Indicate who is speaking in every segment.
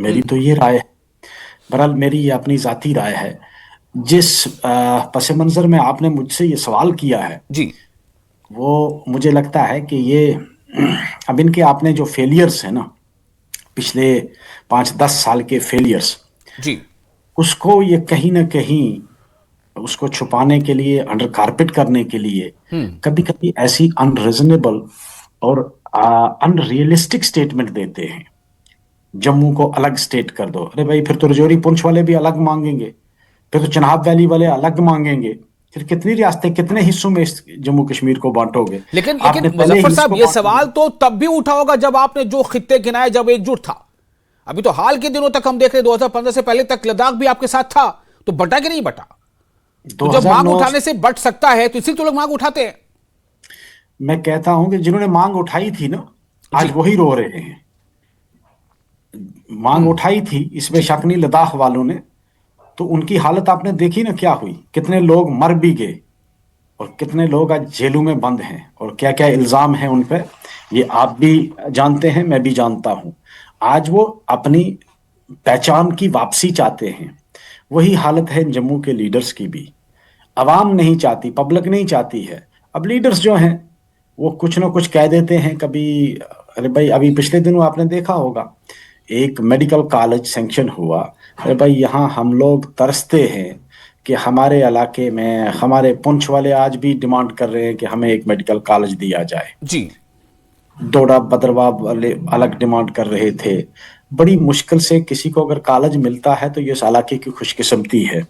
Speaker 1: मेरी तो ये राय है। बहरहाल मेरी ये अपनी जाती राय है। जिस पस मंजर में आपने मुझसे ये सवाल किया है,
Speaker 2: जी।
Speaker 1: वो मुझे लगता है कि ये अब इनके आपने जो फेलियर्स है ना, पिछले 5-10 साल के फेलियर्स,
Speaker 2: जी।
Speaker 1: उसको ये कहीं ना कहीं उसको छुपाने के लिए, अंडर कारपेट करने के लिए
Speaker 2: हम्म।
Speaker 1: कभी कभी ऐसी अनरीजनेबल और अनरियलिस्टिक स्टेटमेंट देते हैं। जम्मू को अलग स्टेट कर दो, अरे भाई फिर तो रजौरी पुंछ वाले भी अलग मांगेंगे, फिर तो चनाब वैली वाले अलग मांगेंगे। फिर कितनी रियासतें, कितने हिस्सों में इस जम्मू कश्मीर को बांटोगे?
Speaker 2: लेकिन लेकिन
Speaker 1: आपने पहले
Speaker 2: मुजफ्फर
Speaker 1: ही
Speaker 2: साहब,
Speaker 1: इसको
Speaker 2: ये
Speaker 1: बांट
Speaker 2: सवाल
Speaker 1: दिया।
Speaker 2: तो तब भी उठा होगा जब आपने जो खित्ते गिनाए, जब एकजुट था। अभी तो हाल के दिनों तक हम देख रहे 2015 से पहले तक लद्दाख भी आपके साथ था। तो बटा कि नहीं बटा? तो जब मांग
Speaker 1: 2009,
Speaker 2: उठाने से बट सकता है तो इसी तो लोग मांग उठाते हैं।
Speaker 1: मैं कहता हूं कि जिन्होंने मांग उठाई थी ना, आज
Speaker 2: जी।
Speaker 1: वही रो रहे हैं। मांग
Speaker 2: हम्म।
Speaker 1: उठाई थी, इसमें
Speaker 2: जी।
Speaker 1: शक नहीं, लद्दाख वालों ने। तो उनकी हालत आपने देखी ना क्या हुई, कितने लोग मर भी गए और कितने लोग आज जेलों में बंद हैं, और क्या क्या इल्जाम है उन पे, ये आप भी जानते हैं, मैं भी जानता हूं। आज वो अपनी पहचान की वापसी चाहते हैं। वही हालत है जम्मू के लीडर्स की भी। अवाम नहीं चाहती, पब्लिक नहीं चाहती है। अब लीडर्स जो हैं वो कुछ ना कुछ कह देते हैं कभी। अरे भाई अभी पिछले दिनों आपने देखा होगा, एक मेडिकल कॉलेज सैंक्शन हुआ। अरे भाई यहाँ हम लोग तरसते हैं कि हमारे इलाके में, हमारे पुंछ वाले आज भी डिमांड कर रहे हैं कि हमें एक मेडिकल कॉलेज दिया जाए।
Speaker 2: जी।
Speaker 1: दोडा भद्रवाह वाले अलग डिमांड कर रहे थे। बड़ी मुश्किल से किसी को अगर कॉलेज मिलता है तो ये उस इलाके की खुशकिस्मती है।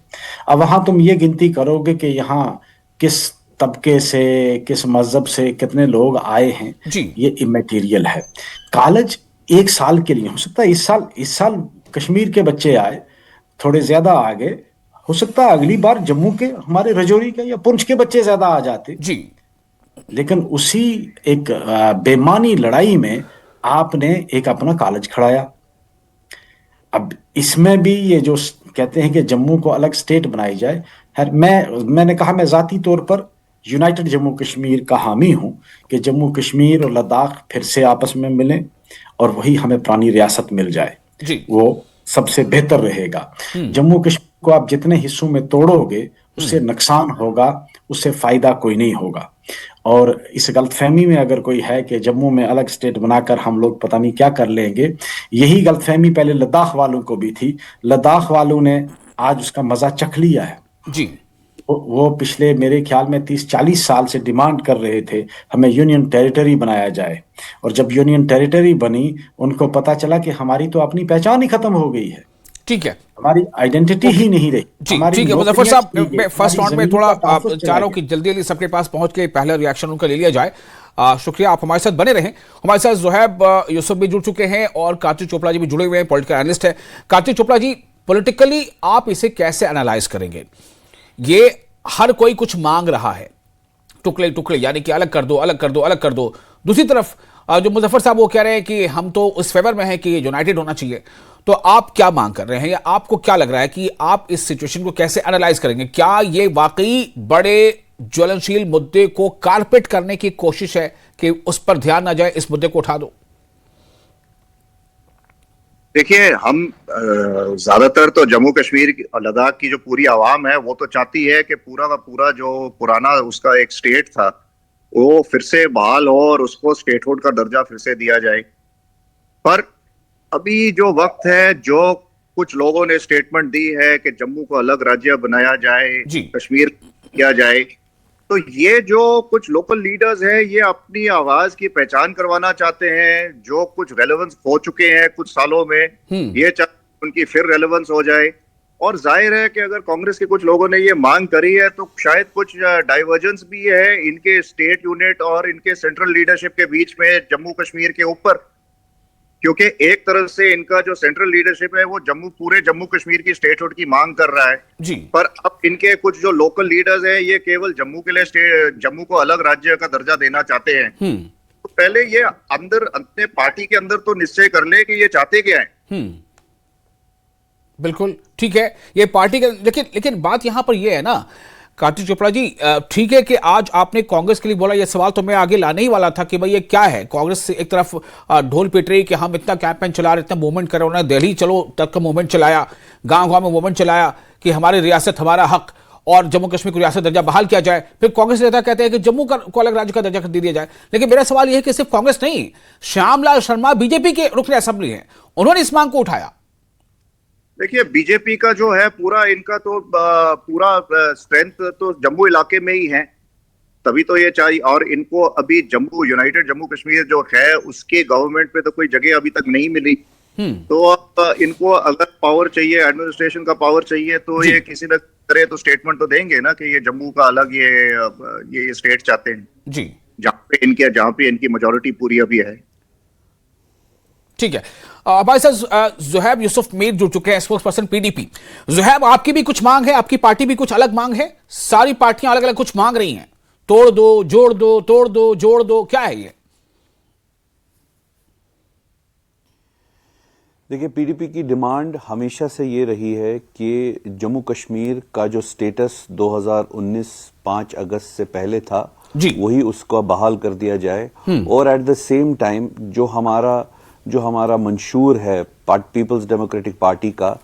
Speaker 1: अब वहां तुम ये गिनती करोगे कि यहाँ किस तबके से, किस मजहब से कितने लोग आए हैं,
Speaker 2: जी।
Speaker 1: ये इमेटीरियल है। कॉलेज 1 साल के लिए हो सकता है, इस साल कश्मीर के बच्चे आए, थोड़े ज्यादा आगे, हो सकता है अगली बार जम्मू के, हमारे रजौरी के या पुंछ के बच्चे ज्यादा आ जाते।
Speaker 2: जी।
Speaker 1: लेकिन उसी एक बेमानी लड़ाई में आपने एक अपना कॉलेज खड़ाया। अब इसमें भी ये जो कहते हैं कि जम्मू को अलग स्टेट बनाई जाए, मैंने कहा मैं जाती तौर पर यूनाइटेड जम्मू कश्मीर का हामी हूं कि जम्मू कश्मीर और लद्दाख फिर से आपस में मिलें और वही हमें पुरानी रियासत मिल जाए।
Speaker 2: जी।
Speaker 1: वो सबसे बेहतर रहेगा।
Speaker 2: हम्म।
Speaker 1: जम्मू कश्मीर को आप जितने हिस्सों में तोड़ोगे, उससे
Speaker 2: हम्म।
Speaker 1: नुकसान होगा, उससे फायदा कोई नहीं होगा। और इस गलतफहमी में अगर कोई है कि जम्मू में अलग स्टेट बनाकर हम लोग पता नहीं क्या कर लेंगे, यही गलतफहमी पहले लद्दाख वालों को भी थी। लद्दाख वालों ने आज उसका मजा चख लिया है।
Speaker 2: जी।
Speaker 1: वो पिछले मेरे ख्याल में 30-40 साल से डिमांड कर रहे थे हमें यूनियन टेरिटरी बनाया जाए। और जब यूनियन टेरिटरी बनी, उनको पता चला कि हमारी तो अपनी पहचान ही खत्म हो गई है,
Speaker 2: ठीक है।
Speaker 1: हमारी आइडेंटिटी ही
Speaker 2: ओके।
Speaker 1: नहीं रही,
Speaker 2: जी
Speaker 1: हमारी
Speaker 2: ठीक है मुजफ्फर
Speaker 1: नौकरियां
Speaker 2: साहब,
Speaker 1: चली गई,
Speaker 2: मैं फर्स्ट
Speaker 1: हमारी
Speaker 2: राउंड में
Speaker 1: जमीन
Speaker 2: थोड़ा
Speaker 1: का तहफ़्फ़ुज़
Speaker 2: चाह
Speaker 1: चला
Speaker 2: रहा हूं
Speaker 1: गया।
Speaker 2: कि जल्दी जल्दी सबके पास पहुंच के पहला रिएक्शन उनका ले लिया जाए। शुक्रिया, आप हमारे साथ बने रहें। हमारे साथ जोहैब यूसुफ भी जुड़ चुके हैं और कार्तिक चोपड़ा जी भी जुड़े हुए हैं, पॉलिटिकल एनालिस्ट है। कार्तिक चोपड़ा जी, पॉलिटिकली आप इसे कैसे एनालाइज करेंगे? ये हर कोई कुछ मांग रहा है, टुकड़े टुकड़े, यानी कि अलग कर दो, अलग कर दो, अलग कर दो। दूसरी तरफ जो मुजफ्फर साहब वो कह रहे हैं कि हम तो उस फेवर में हैं कि यूनाइटेड होना चाहिए। तो आप क्या मांग कर रहे हैं, या आपको क्या लग रहा है कि आप इस सिचुएशन को कैसे एनालाइज करेंगे? क्या ये वाकई बड़े ज्वलनशील मुद्दे को कारपेट करने की कोशिश है कि उस पर ध्यान ना जाए, इस मुद्दे को उठा दो?
Speaker 3: देखिए, हम ज्यादातर तो जम्मू कश्मीर और लद्दाख की जो पूरी आवाम है वो तो चाहती है कि पूरा का पूरा जो पुराना उसका एक स्टेट था वो फिर से बहाल हो और उसको स्टेटहुड का दर्जा फिर से दिया जाए। पर अभी जो वक्त है, जो कुछ लोगों ने स्टेटमेंट दी है कि जम्मू को अलग राज्य बनाया जाए,
Speaker 2: जी।
Speaker 3: कश्मीर किया जाए, तो ये जो कुछ लोकल लीडर्स हैं ये अपनी आवाज की पहचान करवाना चाहते हैं। जो कुछ रेलेवेंस हो चुके हैं कुछ सालों में,
Speaker 2: हम्म।
Speaker 3: ये चाहते उनकी फिर रेलेवेंस हो जाए। और जाहिर है कि अगर कांग्रेस के कुछ लोगों ने ये मांग करी है तो शायद कुछ डाइवर्जेंस भी है इनके स्टेट यूनिट और इनके सेंट्रल लीडरशिप के बीच में जम्मू कश्मीर के ऊपर। क्योंकि एक तरफ से इनका जो सेंट्रल लीडरशिप है वो पूरे जम्मू कश्मीर की स्टेटहुड की मांग कर रहा है,
Speaker 2: जी।
Speaker 3: पर अब इनके कुछ जो लोकल लीडर्स हैं ये केवल जम्मू के लिए जम्मू को अलग राज्य का दर्जा देना चाहते हैं।
Speaker 2: हम्म।
Speaker 3: तो पहले ये अंदर अपने पार्टी के अंदर तो निश्चय कर ले कि ये चाहते क्या है।
Speaker 2: हम्म। बिल्कुल ठीक है, ये पार्टी का, लेकिन लेकिन बात यहां पर ये है ना, कार्तिक चोपड़ा जी, ठीक है कि आज आपने कांग्रेस के लिए बोला, यह सवाल तो मैं आगे लाने ही वाला था कि भाई ये क्या है, कांग्रेस से एक तरफ ढोल पिट रही कि हम इतना कैंपेन चला रहे, इतना मूवमेंट कर रहे, उन्होंने दिल्ली चलो तक का मूवमेंट चलाया, गांव-गांव में मूवमेंट चलाया कि हमारी रियासत हमारा हक और जम्मू कश्मीर को रियासत दर्जा बहाल किया जाए। फिर कांग्रेस नेता कहते हैं कि जम्मू को अलग राज्य का दर्जा दे दिया जाए। लेकिन मेरा सवाल यह है कि सिर्फ कांग्रेस नहीं, श्यामलाल शर्मा बीजेपी के रुकन असेंबली हैं, उन्होंने इस मांग को उठाया।
Speaker 3: देखिए, बीजेपी का जो है पूरा इनका तो पूरा स्ट्रेंथ तो जम्मू इलाके में ही है, तभी तो ये चाहिए। और इनको अभी यूनाइटेड जम्मू कश्मीर जो है उसके गवर्नमेंट पे तो कोई जगह अभी तक नहीं मिली। तो अब इनको अगर पावर चाहिए, एडमिनिस्ट्रेशन का पावर चाहिए, तो ये किसी न तरह तो स्टेटमेंट तो देंगे ना कि ये जम्मू का अलग ये स्टेट चाहते हैं
Speaker 2: जी,
Speaker 3: जहां पे इनकी मेजोरिटी पूरी अभी है।
Speaker 2: ठीक है। भाई साहब, ज़ुहैब यूसुफ मीर जुड़ चुके हैं, स्पोक्स पर्सन पीडीपी। ज़ुहैब, आपकी भी कुछ मांग है, आपकी पार्टी भी कुछ अलग मांग है, सारी पार्टियां अलग अलग कुछ मांग रही हैं, तोड़ दो, जोड़ दो, तोड़ दो, जोड़ दो, क्या है ये?
Speaker 4: देखिए, पीडीपी की डिमांड हमेशा से ये रही है कि जम्मू कश्मीर का जो स्टेटस 2019 5 अगस्त से पहले था वही उसको बहाल कर दिया जाए, और एट द सेम टाइम जो हमारा मंशूर है पीपल्स डेमोक्रेटिक पार्टी का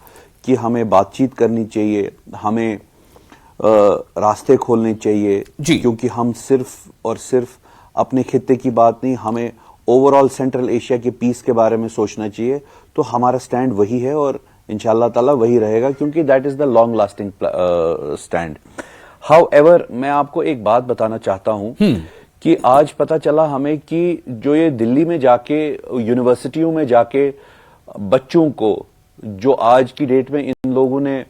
Speaker 4: कि हमें बातचीत करनी चाहिए, हमें रास्ते खोलने चाहिए, क्योंकि हम सिर्फ और सिर्फ अपने खित्ते की बात नहीं, हमें ओवरऑल सेंट्रल एशिया के पीस के बारे में सोचना चाहिए। तो हमारा स्टैंड वही है और इंशाल्लाह ताला वही रहेगा, क्योंकि that is the long lasting stand. However, मैं आपको एक बात बताना चाहता हूं कि आज पता चला हमें कि जो ये दिल्ली में जाके यूनिवर्सिटियों में जाके बच्चों को जो आज की डेट में इन लोगों ने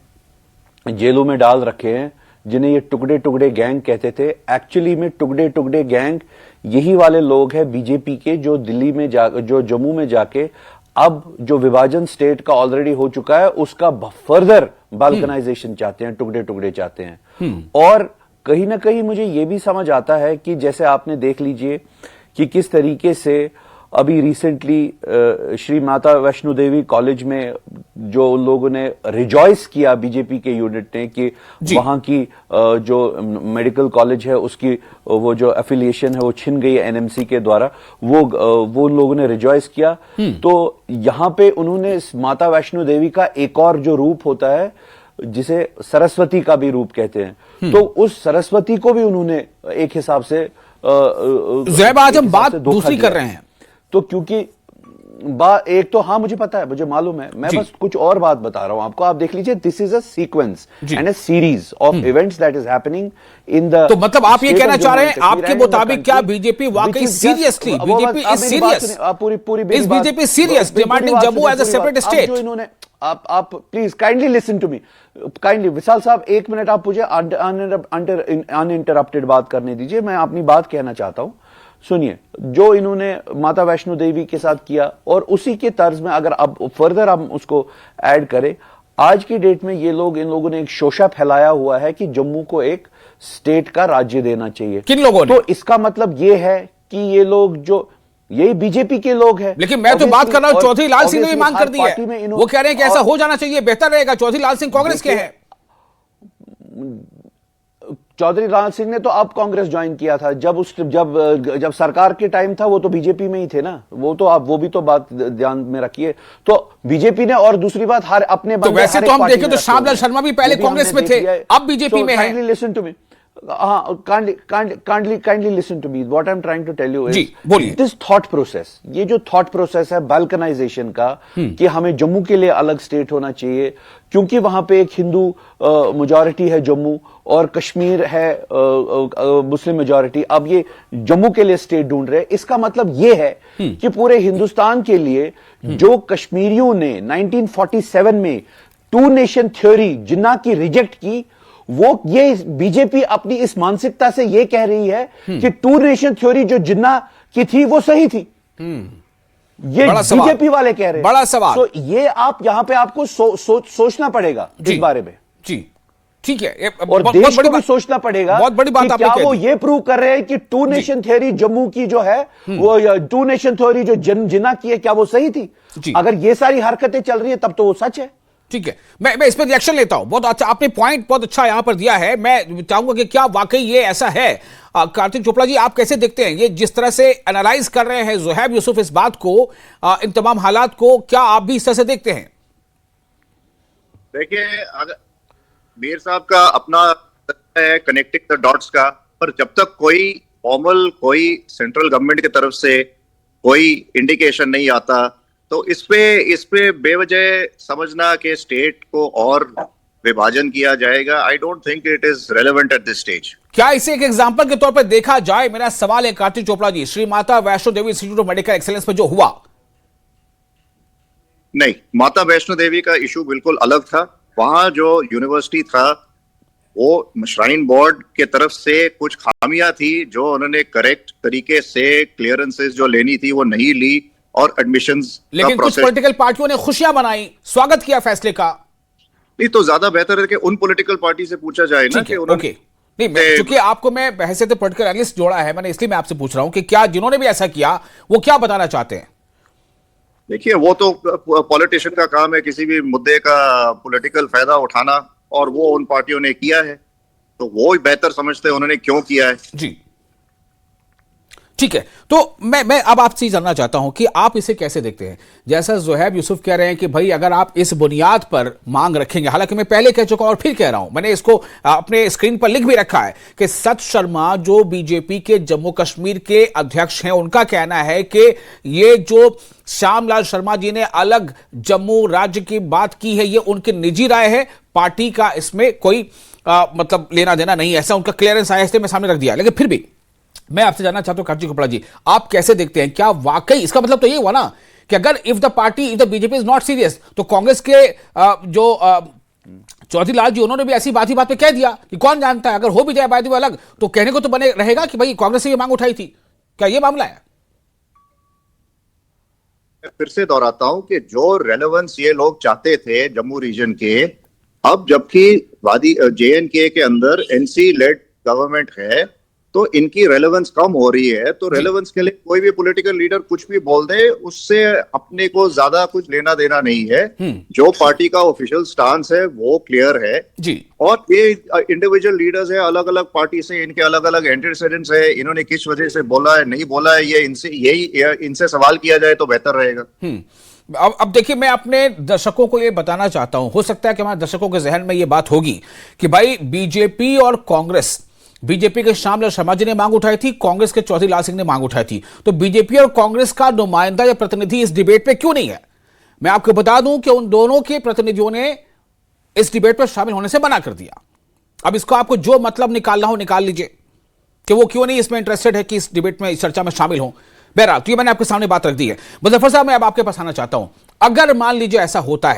Speaker 4: जेलों में डाल रखे हैं, जिन्हें ये टुकड़े टुकड़े गैंग कहते थे, एक्चुअली में टुकड़े टुकड़े गैंग यही वाले लोग हैं बीजेपी के, जो दिल्ली में जो जम्मू में जाके अब जो विभाजन स्टेट का ऑलरेडी हो चुका है उसका फर्दर बाल्कनाइजेशन चाहते हैं, टुकड़े टुकड़े चाहते हैं। और कहीं ना कहीं मुझे यह भी समझ आता है कि जैसे आपने देख लीजिए कि किस तरीके से अभी रिसेंटली श्री माता वैष्णो देवी कॉलेज में जो लोगों ने रिजॉइस किया बीजेपी के यूनिट ने कि वहां की जो मेडिकल कॉलेज है उसकी वो जो एफिलिएशन है वो छिन गई एनएमसी के द्वारा, वो लोगों ने रिजॉइस किया। तो यहां पे उन्होंने माता वैष्णो देवी का एक और जो रूप होता है जिसे सरस्वती का भी रूप कहते हैं, तो उस सरस्वती को भी उन्होंने एक हिसाब से
Speaker 2: ज़ुहैब, आज हम बात दूसरी कर रहे हैं
Speaker 4: तो क्योंकि एक तो हाँ मुझे पता है, मुझे मालूम है, मैं बस कुछ और बात बता रहा हूं आपको। आप देख लीजिए, this is a sequence and a series of events that is happening in the.
Speaker 2: तो मतलब आप ये कहना चाह रहे हैं, आपके मुताबिक क्या बीजेपी वाकई seriously, BJP is serious, is BJP serious demanding Jammu as a separate state?
Speaker 4: जो इन्होंने आप please kindly listen to me, kindly Vishal sahab 1 minute आप मुझे अनइंटरप्टेड बात करने दीजिए, मैं अपनी बात कहना चाहता हूं। सुनिए, जो इन्होंने माता वैष्णो देवी के साथ किया और उसी के तर्ज में अगर अब फर्दर हम उसको ऐड करें, आज की डेट में ये लोग, इन लोगों ने एक शोषा फैलाया हुआ है कि जम्मू को एक स्टेट का राज्य देना चाहिए।
Speaker 2: किन लोगों ने?
Speaker 4: तो इसका मतलब ये है कि ये लोग जो यही बीजेपी के लोग हैं।
Speaker 2: लेकिन मैं तो बात कर रहा हूं, चौधरी लाल सिंह ने भी मांग कर दी है, वो कह रहे हैं कि ऐसा हो जाना चाहिए, बेहतर रहेगा। चौधरी लाल सिंह कांग्रेस के हैं।
Speaker 4: चौधरी लाल सिंह ने तो अब कांग्रेस ज्वाइन किया था, जब सरकार के टाइम था वो तो बीजेपी में ही थे ना, वो तो आप वो भी तो बात ध्यान में रखिए। तो बीजेपी ने, और दूसरी बात हर अपने
Speaker 2: तो वैसे तो हम देखें तो श्यामलाल शर्मा भी पहले कांग्रेस में थे, अब बीजेपी में है।
Speaker 4: Listen to me, kindly listen to me, what I am trying to tell you is this thought process, ये जो थॉट प्रोसेस है बाल्कनाइजेशन का कि हमें जम्मू के लिए अलग स्टेट होना चाहिए क्योंकि वहां पे एक हिंदू मेजॉरिटी है जम्मू और कश्मीर है मुस्लिम मेजॉरिटी, अब ये जम्मू के लिए स्टेट ढूंढ रहे हैं। इसका मतलब ये है कि पूरे हिंदुस्तान के लिए जो कश्मीरियों ने 1947 में 2 नेशन थ्योरी जिन्ना की रिजेक्ट की, वो ये बीजेपी अपनी इस मानसिकता से ये कह रही है कि 2 नेशन थ्योरी जो जिन्ना की थी वो सही थी। ये बीजेपी वाले कह रहे हैं।
Speaker 2: बड़ा सवाल।
Speaker 4: तो ये आप यहां पे आपको सोचना पड़ेगा इस बारे में।
Speaker 2: जी ठीक है,
Speaker 4: और देश को भी सोचना पड़ेगा।
Speaker 2: बहुत बड़ी बात
Speaker 4: क्या वो ये प्रूव कर रहे हैं कि 2 नेशन थ्योरी जम्मू की जो है वो 2 नेशन थ्योरी जो जिन्ना की है क्या वो सही थी? अगर ये सारी हरकतें चल रही है तब तो वो सच है।
Speaker 2: ठीक है, मैं इस पर रिएक्शन लेता हूं। बहुत अच्छा, आपने पॉइंट बहुत अच्छा यहां पर दिया है। मैं चाहूंगा कि क्या वाकई ये ऐसा है? कार्तिक चोपड़ा जी, आप कैसे देखते हैं ये जिस तरह से एनालाइज कर रहे हैं ज़ुहैब यूसुफ इस बात को, इन तमाम हालात को, क्या आप भी इस तरह से देखते हैं?
Speaker 3: देखिए, अगर मीर साहब का अपना है कनेक्टिंग द डॉट्स का, पर जब तक कोई फॉर्मल, कोई सेंट्रल गवर्नमेंट की तरफ से कोई इंडिकेशन नहीं आता, तो इस पे बेवजह समझना कि स्टेट को और विभाजन किया जाएगा, I don't think it is relevant at this stage.
Speaker 2: क्या इसे एक एग्जाम्पल के तौर पर देखा जाए? मेरा सवाल है Kartik Chopra ji, Shri Mata Vaishno Devi institute of medical excellence में जो हुआ।
Speaker 3: नहीं, माता वैष्णो देवी का इशू बिल्कुल अलग था। वहां जो यूनिवर्सिटी था, वो श्राइन बोर्ड के तरफ से कुछ खामियां थी जो उन्होंने करेक्ट तरीके से क्लियरेंसेस जो लेनी थी वो नहीं ली, और एडमिशंस
Speaker 2: लेकिन कुछ पॉलिटिकल पार्टियों ने खुशियां मनाई, स्वागत किया फैसले का।
Speaker 3: नहीं, तो ज्यादा बेहतर है कि उन पॉलिटिकल पार्टी से पूछा जाए ना कि
Speaker 2: उन्होंने नहीं, क्योंकि आपको मैं हैसियत पॉलिटिकल एनालिस्ट जोड़ा है, मैंने इसलिए मैं आपसे पूछ रहा हूं कि क्या जिन्होंने भी ऐसा किया वो क्या बताना चाहते हैं?
Speaker 3: देखिए, वो तो पॉलिटिशियन का काम है किसी भी मुद्दे का पॉलिटिकल फायदा उठाना, और वो उन पार्टियों ने किया है, तो वो ही बेहतर समझते हैं उन्होंने क्यों किया है।
Speaker 2: जी, ठीक है। तो मैं अब आपसे जानना चाहता हूं कि आप इसे कैसे देखते हैं? जैसा ज़ुहैब यूसुफ कह रहे हैं कि भाई अगर आप इस बुनियाद पर मांग रखेंगे, हालांकि मैं पहले कह चुका हूं और फिर कह रहा हूं, मैंने इसको अपने स्क्रीन पर लिख भी रखा है कि सत शर्मा जो बीजेपी के जम्मू कश्मीर के अध्यक्ष हैं, उनका कहना है कि ये जो श्यामलाल शर्मा जी ने अलग जम्मू राज्य की बात की है, ये उनकी निजी राय है, पार्टी का इसमें कोई मतलब लेना देना नहीं है। ऐसा उनका क्लियरेंस आया, इसलिए मैं सामने रख दिया। लेकिन फिर भी मैं आपसे जानना चाहता हूं कार्तिक चोपड़ा जी, आप कैसे देखते हैं? क्या वाकई इसका मतलब तो ये हुआ ना कि अगर if the BJP is not serious, तो कांग्रेस के जो चौधरी लाल जी, उन्होंने भी ऐसी बात ही बात पे कह दिया कि कौन जानता है अगर हो भी जाए बात अलग, तो कहने को तो बने रहेगा कि भाई कांग्रेस से ये मांग उठाई थी। क्या ये मामला है?
Speaker 3: फिर से दोहराता हूं कि जो रेलेवेंस ये लोग चाहते थे जम्मू रीजन के, अब जबकि वादी JNK के अंदर NC लेड गवर्नमेंट है, तो इनकी रेलेवेंस कम हो रही है। तो रेलेवेंस के लिए कोई भी पॉलिटिकल लीडर कुछ भी बोल दे, उससे अपने को ज्यादा कुछ लेना देना नहीं है। जो पार्टी का ऑफिशियल स्टांस है वो क्लियर है
Speaker 2: जी।
Speaker 3: और ये इंडिविजुअल लीडर्स है अलग अलग पार्टी से, इनके अलग अलग एंटीसीडेंट्स है, इन्होंने किस वजह से बोला है नहीं बोला है, ये इनसे सवाल किया जाए तो बेहतर रहेगा।
Speaker 2: अब देखिए, मैं अपने दर्शकों को ये बताना चाहता हूं, हो सकता है कि हमारे दर्शकों के जहन में ये बात होगी कि भाई बीजेपी और कांग्रेस, बीजेपी के श्यामलाल शर्मा जी ने मांग उठाई थी, कांग्रेस के चौधरी लाल सिंह ने मांग उठाई थी, तो बीजेपी और कांग्रेस का नुमाइंदा या प्रतिनिधि इस डिबेट पे क्यों नहीं है? मैं आपको बता दूं कि उन दोनों के प्रतिनिधियों ने इस डिबेट पर शामिल होने से मना कर दिया। अब इसको आपको जो मतलब निकालना हो निकाल लीजिए कि वो क्यों नहीं इसमें इंटरेस्टेड है कि इस डिबेट में, इस चर्चा में शामिल हो। बहरहाल, तो ये मैंने आपके सामने बात रख दी है। मुजफ्फर साहब, मैं अब आपके पास आना चाहता हूं। अगर मान लीजिए ऐसा होता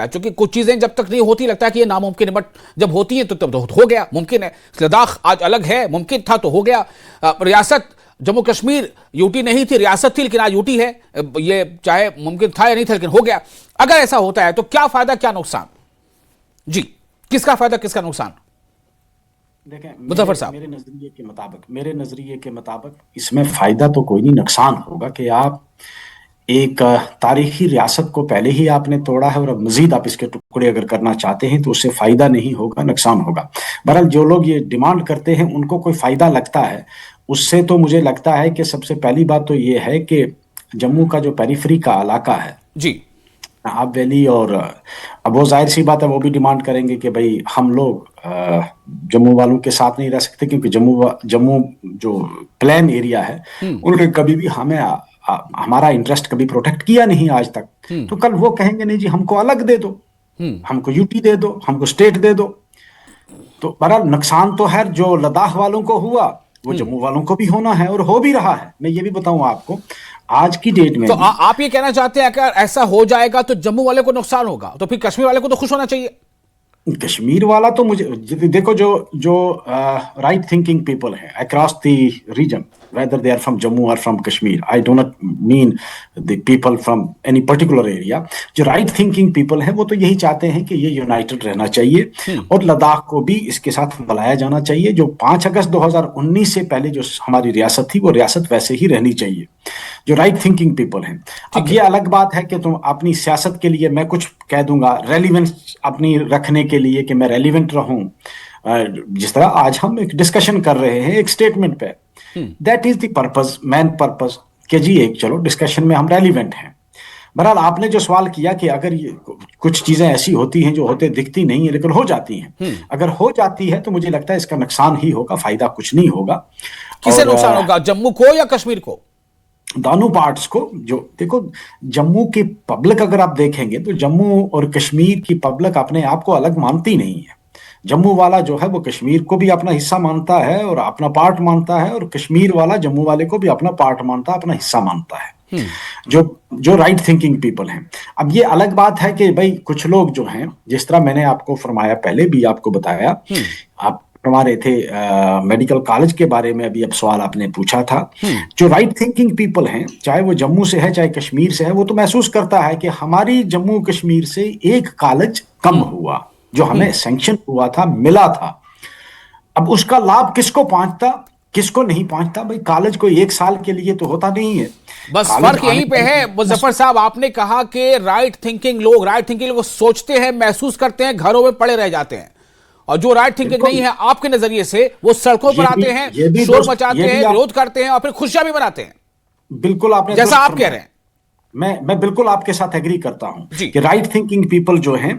Speaker 2: है, क्योंकि कुछ चीजें जब तक नहीं होती लगता है कि ये नामुमकिन है, बट जब होती है तो तब तो हो गया, मुमकिन है। लद्दाख आज अलग है, मुमकिन था तो हो गया। रियासत जम्मू कश्मीर यूटी नहीं थी, रियासत थी, लेकिन आज यूटी है। ये चाहे मुमकिन था या नहीं था, लेकिन हो गया। अगर ऐसा होता है तो क्या फायदा क्या नुकसान? जी, किसका फायदा किसका नुकसान?
Speaker 1: देखें,
Speaker 2: मुजफ्फर साहब,
Speaker 1: मेरे नजरिए के मुताबिक इसमें फायदा तो कोई नहीं, नुकसान होगा कि आप एक तारीखी रियासत को पहले ही आपने तोड़ा है और अब मजीद आप इसके टुकड़े अगर करना चाहते हैं तो उससे फायदा नहीं होगा, नुकसान होगा। बहरहाल, जो लोग ये डिमांड करते हैं उनको कोई फायदा लगता है उससे, तो मुझे लगता है कि सबसे पहली बात तो ये है कि जम्मू का जो पेरिफेरी का इलाका है
Speaker 2: जी,
Speaker 1: आप वैली, और अब वो जाहिर सी बात है वो भी डिमांड करेंगे कि भाई हम लोग जम्मू वालों के साथ नहीं रह सकते, क्योंकि जम्मू जो प्लेन एरिया है उन्होंने कभी भी हमारा इंटरेस्ट कभी प्रोटेक्ट किया नहीं आज तक। तो कल वो कहेंगे नहीं जी हमको अलग दे दो, हमको यूटी दे दो, हमको स्टेट दे दो। तो बहरहाल नुकसान तो है, जो लद्दाख वालों को हुआ वो जम्मू वालों को भी होना है और हो भी रहा है। मैं ये भी बताऊं आपको, आज की डेट में
Speaker 2: तो आप ये कहना चाहते हैं अगर ऐसा हो जाएगा तो जम्मू वाले को नुकसान होगा, तो फिर कश्मीर वाले को तो खुश होना चाहिए।
Speaker 1: कश्मीर वाला तो मुझे देखो, जो राइट थिंकिंग पीपल है across the region, whether they are from Jammu or from Kashmir. I do not mean the people from any particular area. जो राइट थिंकिंग पीपल हैं वो तो यही चाहते हैं कि ये यूनाइटेड रहना चाहिए और लद्दाख को भी इसके साथ मिलाया जाना चाहिए। जो 5 अगस्त 2019 से पहले जो हमारी रियासत थी वो रियासत वैसे ही रहनी चाहिए, जो राइट थिंकिंग पीपल हैं। अब ये अलग बात है कि तुम अपनी सियासत के लिए मैं कुछ कह दूंगा, रेलिवेंस अपनी रखने के लिए कि मैं रेलिवेंट रहूं, जिस तरह आज हम एक डिस्कशन कर रहे हैं एक स्टेटमेंट पे, that is the purpose, main purpose, कि जी एक चलो डिस्कशन में हम रेलिवेंट हैं। बहरहाल आपने जो सवाल किया कि अगर ये कुछ चीजें ऐसी होती हैं जो होते दिखती नहीं है लेकिन हो जाती हैं, अगर हो जाती है तो मुझे लगता है इसका नुकसान ही होगा, फायदा कुछ नहीं होगा।
Speaker 2: किसे नुकसान होगा, जम्मू को या कश्मीर को?
Speaker 1: दोनों पार्ट्स को। जो देखो जम्मू की पब्लिक अगर आप देखेंगे तो जम्मू और कश्मीर की पब्लिक अपने आप को अलग मानती नहीं है। जम्मू वाला जो है वो कश्मीर को भी अपना हिस्सा मानता है और अपना पार्ट मानता है, और कश्मीर वाला जम्मू वाले को भी अपना पार्ट मानता है, अपना हिस्सा मानता है। जो राइट थिंकिंग पीपल हैं। अब ये अलग बात है कि भाई कुछ लोग जो हैं, जिस तरह मैंने आपको फरमाया, पहले भी आपको बताया, आप हमारे थे मेडिकल कॉलेज के बारे में अभी अब सवाल आपने पूछा था। जो राइट थिंकिंग पीपल हैं, चाहे वो जम्मू से है चाहे कश्मीर से है, वो तो महसूस करता है कि हमारी जम्मू कश्मीर से एक कॉलेज कम हुआ जो हमें सैंक्शन हुआ था, मिला था। अब उसका लाभ किसको पहुंचता किसको नहीं पहुंचता? भाई कॉलेज कोई 1 साल के लिए तो होता नहीं है।
Speaker 2: बस फर्क यहीं पे है मुजफ्फर साहब, आपने कहा कि राइट थिंकिंग लोग सोचते हैं, महसूस करते हैं, घरों में पड़े रह जाते हैं, और जो राइट थिंकिंग नहीं है आपके नजरिए से वो सड़कों पर आते हैं, शोर मचाते हैं, विरोध करते हैं और फिर खुशियां भी मनाते हैं।
Speaker 1: बिल्कुल आपने
Speaker 2: जैसा आप कह रहे हैं,
Speaker 1: मैं बिल्कुल आपके साथ एग्री करता हूं कि राइट थिंकिंग पीपल जो हैं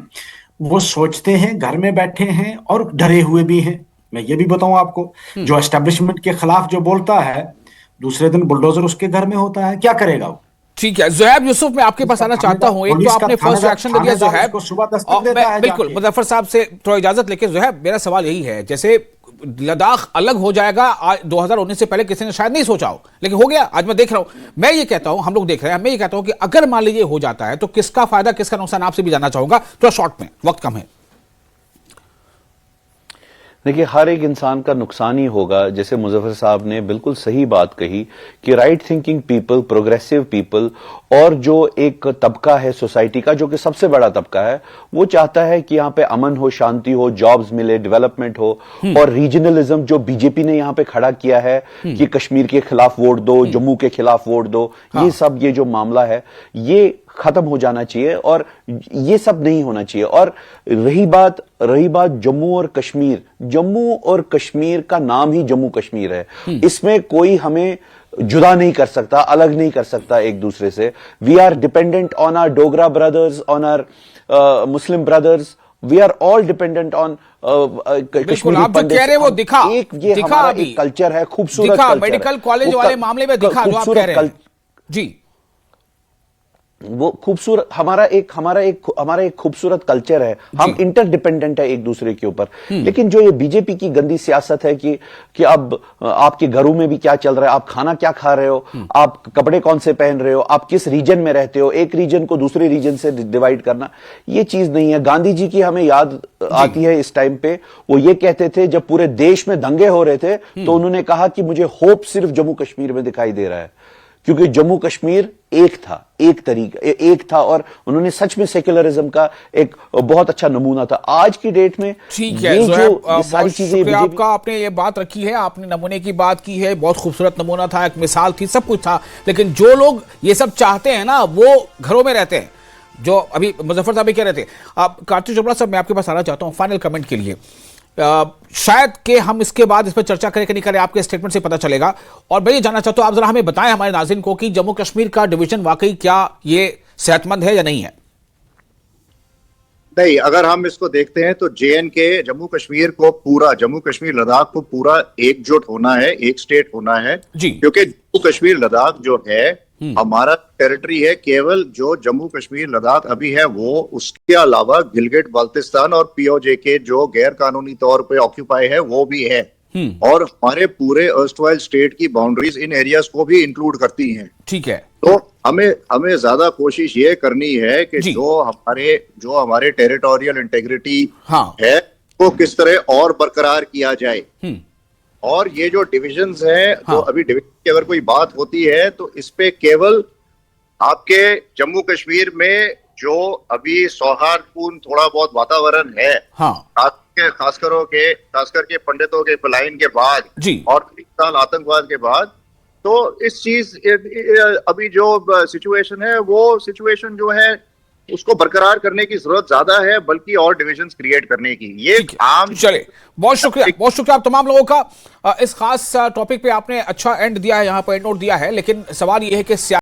Speaker 1: वो सोचते हैं, घर में बैठे हैं और डरे हुए भी हैं। मैं ये भी बताऊं आपको, जो एस्टेब्लिशमेंट के खिलाफ जो बोलता है, दूसरे दिन बुलडोजर उसके घर में होता है, क्या करेगा वो?
Speaker 2: ठीक है ज़ुहैब यूसुफ, मैं आपके पास आना चाहता हूं। एक तो आपने फर्स्ट रिएक्शन दे दिया ज़ुहैब, बिल्कुल मुजफ्फर साहब से थोड़ा इजाजत लेके। ज़ुहैब, मेरा सवाल यही है, जैसे लद्दाख अलग हो जाएगा 2019 से पहले किसी ने शायद नहीं सोचा हो, लेकिन हो गया। आज मैं देख रहा हूं, मैं ये कहता हूं, हम लोग देख रहे हैं, मैं ये कहता हूं कि अगर मान लीजिए हो जाता है तो किसका फायदा किसका नुकसान, आपसे भी जानना चाहूंगा थोड़ा शॉर्ट में, वक्त कम है।
Speaker 4: देखिए, हर एक इंसान का नुकसान ही होगा। जैसे मुजफ्फर साहब ने बिल्कुल सही बात कही कि right thinking people, progressive people, और जो एक तबका है सोसाइटी का जो कि सबसे बड़ा तबका है, वो चाहता है कि यहाँ पे अमन हो, शांति हो, जॉब्स मिले, डेवलपमेंट हो। और रीजनलिज्म जो बीजेपी ने यहाँ पे खड़ा किया है कि कश्मीर के खिलाफ वोट दो, जम्मू के खिलाफ वोट दो, ये जो मामला है ये खत्म हो जाना चाहिए और ये सब नहीं होना चाहिए। और रही बात जम्मू और कश्मीर का नाम ही जम्मू कश्मीर है, इसमें कोई हमें जुदा नहीं कर सकता, अलग नहीं कर सकता एक दूसरे से। We are dependent on our Dogra brothers, on our Muslim brothers, we are all dependent on Kashmiri Pandit.
Speaker 2: कह रहे वो दिखा
Speaker 4: हमारा एक कल्चर है, खूबसूरत कल्चर।
Speaker 2: मेडिकल कॉलेज वाले मामले में दिखा जो आप कह रहे हैं जी,
Speaker 4: वो खूबसूरत हमारा एक खूबसूरत कल्चर है। हम इंटरडिपेंडेंट है एक दूसरे के ऊपर। लेकिन जो ये बीजेपी की गंदी सियासत है कि अब आपके घरों में भी क्या चल रहा है, आप खाना क्या खा रहे हो, आप कपड़े कौन से पहन रहे हो, आप किस रीजन में रहते हो, एक रीजन को दूसरे रीजन से डिवाइड करना, ये चीज नहीं है। गांधी जी की हमें याद आती है इस टाइम पे, वो ये कहते थे जब पूरे देश में दंगे हो रहे थे तो उन्होंने कहा कि मुझे होप सिर्फ जम्मू कश्मीर में दिखाई दे रहा है, क्योंकि जम्मू कश्मीर एक था और उन्होंने सच में सेक्युलरिज्म का एक बहुत अच्छा नमूना था। आज की डेट में
Speaker 2: ठीक है,
Speaker 4: ये सारी चीजें
Speaker 2: आपका, आपने ये बात रखी है, आपने नमूने की बात की है, बहुत खूबसूरत नमूना था, एक मिसाल थी, सब कुछ था। लेकिन जो लोग ये सब चाहते हैं ना, वो घरों में रहते हैं, जो अभी मुजफ्फर साहब भी कह रहे थे। आप कार्तिक चोपड़ा साहब, मैं आपके पास आना चाहता हूं फाइनल कमेंट के लिए। शायद कि हम इसके बाद इस पर चर्चा करें कि नहीं करें, आपके स्टेटमेंट से पता चलेगा। और मैं ये जानना चाहता हूं, आप जरा हमें बताएं, हमारे नाज़रीन को, कि जम्मू कश्मीर का डिवीजन वाकई क्या ये सेहतमंद है या नहीं है?
Speaker 3: नहीं, अगर हम इसको देखते हैं तो JNK, जम्मू कश्मीर लद्दाख को पूरा एकजुट होना है, एक स्टेट होना है जी। क्योंकि जम्मू कश्मीर लद्दाख जो है हमारा टेरिटरी है। केवल जो जम्मू कश्मीर लद्दाख अभी है वो, उसके अलावा गिलगिट बाल्टिस्तान और POJ जो गैर कानूनी तौर पे ऑक्यूपाई है वो भी है। और हमारे पूरे अर्स्टवाइल स्टेट की बाउंड्रीज इन एरियाज को भी इंक्लूड करती हैं।
Speaker 2: ठीक है,
Speaker 3: तो हमें ज्यादा कोशिश ये करनी है कि जो हमारे टेरिटोरियल इंटेग्रिटी है वो किस तरह और बरकरार किया जाए। और ये जो डिविजन्स हैं,
Speaker 2: हाँ।
Speaker 3: तो अभी डिविजन की अगर कोई बात होती है तो इस पे केवल आपके जम्मू कश्मीर में जो अभी सौहार्दपूर्ण थोड़ा बहुत वातावरण है,
Speaker 2: हाँ
Speaker 3: खास करके पंडितों के पलायन के बाद
Speaker 2: जी।
Speaker 3: और 3 साल आतंकवाद के बाद, तो इस चीज अभी जो सिचुएशन है, वो सिचुएशन जो है उसको बरकरार करने की जरूरत ज्यादा है, बल्कि और डिविजन्स क्रिएट करने की। ये
Speaker 2: ठीक है,
Speaker 3: आम
Speaker 2: चलिए बहुत शुक्रिया आप तमाम लोगों का। इस खास टॉपिक पे आपने अच्छा एंड दिया है, यहाँ पर एंड नोट दिया है, लेकिन सवाल ये है कि